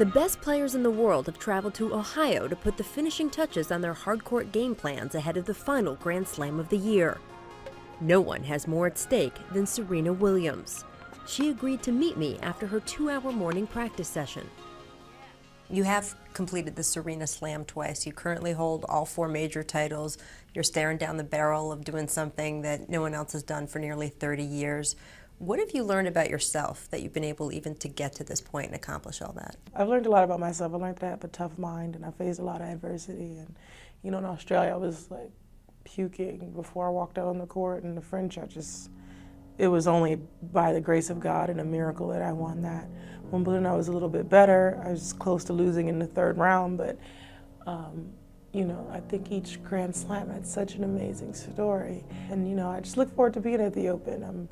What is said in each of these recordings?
The best players in the world have traveled to Ohio to put the finishing touches on their hard-court game plans ahead of the final Grand Slam of the year. No one has more at stake than Serena Williams. She agreed to meet me after her 2-hour morning practice session. You have completed the Serena Slam twice. You currently hold all 4 major titles. You're staring down the barrel of doing something that no one else has done for nearly 30 years. What have you learned about yourself that you've been able even to get to this point and accomplish all that? I've learned a lot about myself. I learned that I have a tough mind and I faced a lot of adversity. And, you know, in Australia I was like puking before I walked out on the court, and the French, it was only by the grace of God and a miracle that I won that. Wimbledon, I was a little bit better. I was close to losing in the 3rd round, but you know, I think each Grand Slam had such an amazing story. And, you know, I just look forward to being at the Open. I'm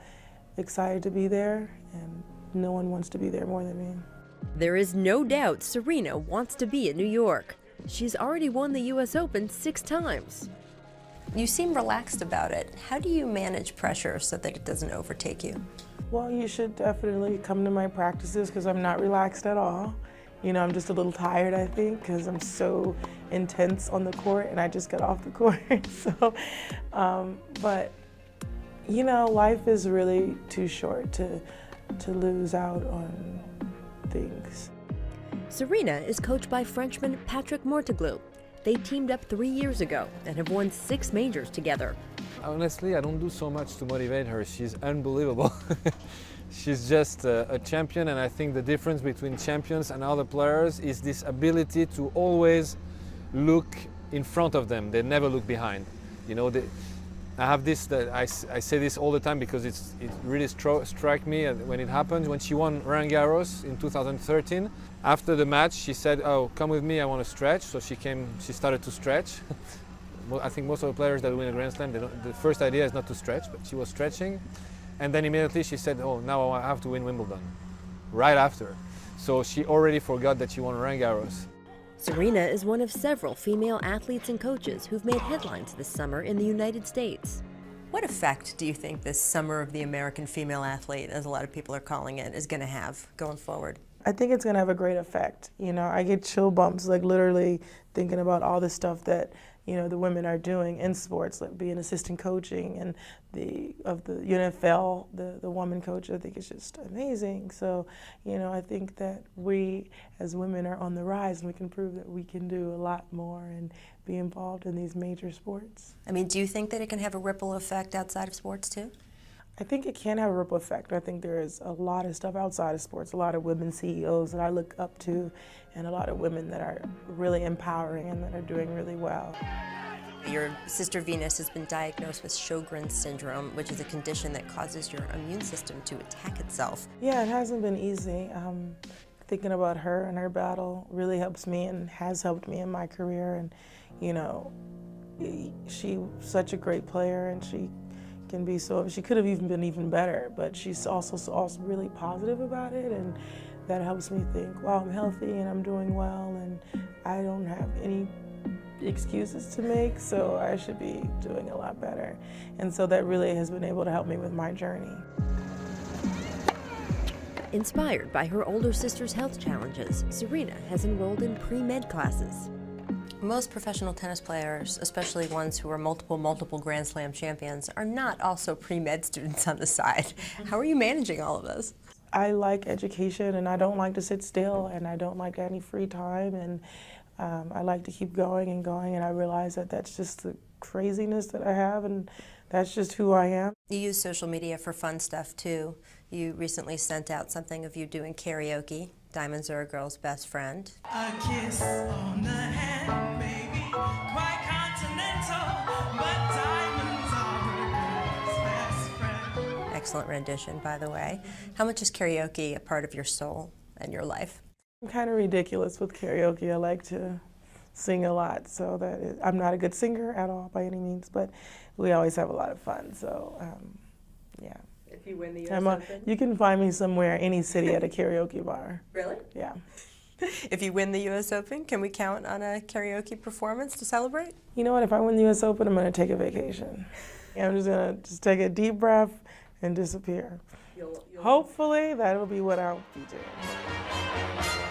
excited to be there, and no one wants to be there more than me. There is no doubt Serena wants to be in New York. She's already won the US Open 6 times. You seem relaxed about it. How do you manage pressure so that it doesn't overtake you? Well, you should definitely come to my practices because I'm not relaxed at all. You know, I'm just a little tired, I think, because I'm so intense on the court and I just got off the court. So, but, you know, life is really too short to lose out on things. Serena is coached by Frenchman Patrick Mourtoglou. They teamed up 3 years ago and have won 6 majors together. Honestly, I don't do so much to motivate her. She's unbelievable. She's just a champion, and I think the difference between champions and other players is this ability to always look in front of them. They never look behind. You know, I have this, that I say this all the time because it really struck me when it happened. When she won Roland Garros in 2013, after the match she said, "Oh, come with me, I want to stretch." So she started to stretch. I think most of the players that win a Grand Slam, the first idea is not to stretch, but she was stretching. And then immediately she said, "Oh, now I have to win Wimbledon," right after. So she already forgot that she won Roland Garros. Serena is one of several female athletes and coaches who've made headlines this summer in the United States. What effect do you think this Summer of the American Female Athlete, as a lot of people are calling it, is going to have going forward? I think it's going to have a great effect. You know, I get chill bumps, like literally thinking about all the stuff that, you know, the women are doing in sports, like being assistant coaching and of the NFL, the woman coach. I think it's just amazing. So, you know, I think that we as women are on the rise, and we can prove that we can do a lot more and be involved in these major sports. I mean, do you think that it can have a ripple effect outside of sports too? I think it can have a ripple effect. I think there is a lot of stuff outside of sports, a lot of women CEOs that I look up to, and a lot of women that are really empowering and that are doing really well. Your sister Venus has been diagnosed with Sjogren's syndrome, which is a condition that causes your immune system to attack itself. Yeah, it hasn't been easy. Thinking about her and her battle really helps me and has helped me in my career. And, you know, she's such a great player, and she can be she could have even been even better, but she's also really positive about it, and that helps me think, wow, I'm healthy and I'm doing well, and I don't have any excuses to make, so I should be doing a lot better. And so that really has been able to help me with my journey. Inspired by her older sister's health challenges, Serena has enrolled in pre-med classes. Most professional tennis players, especially ones who are multiple Grand Slam champions, are not also pre-med students on the side. How are you managing all of this? I like education, and I don't like to sit still, and I don't like any free time, and I like to keep going, and I realize that that's just the craziness that I have, and that's just who I am. You use social media for fun stuff too. You recently sent out something of you doing karaoke. Diamonds are a girl's best friend. A kiss on the hand, baby, quite continental, but diamonds are a girl's best friend. Excellent rendition, by the way. How much is karaoke a part of your soul and your life? I'm kind of ridiculous with karaoke. I like to sing a lot, so I'm not a good singer at all by any means, but we always have a lot of fun, so yeah. If you win the US Open? You can find me somewhere, any city at a karaoke bar. Really? Yeah. If you win the US Open, can we count on a karaoke performance to celebrate? You know what, if I win the US Open, I'm gonna take a vacation. I'm just gonna take a deep breath and disappear. Hopefully, that'll be what I'll be doing.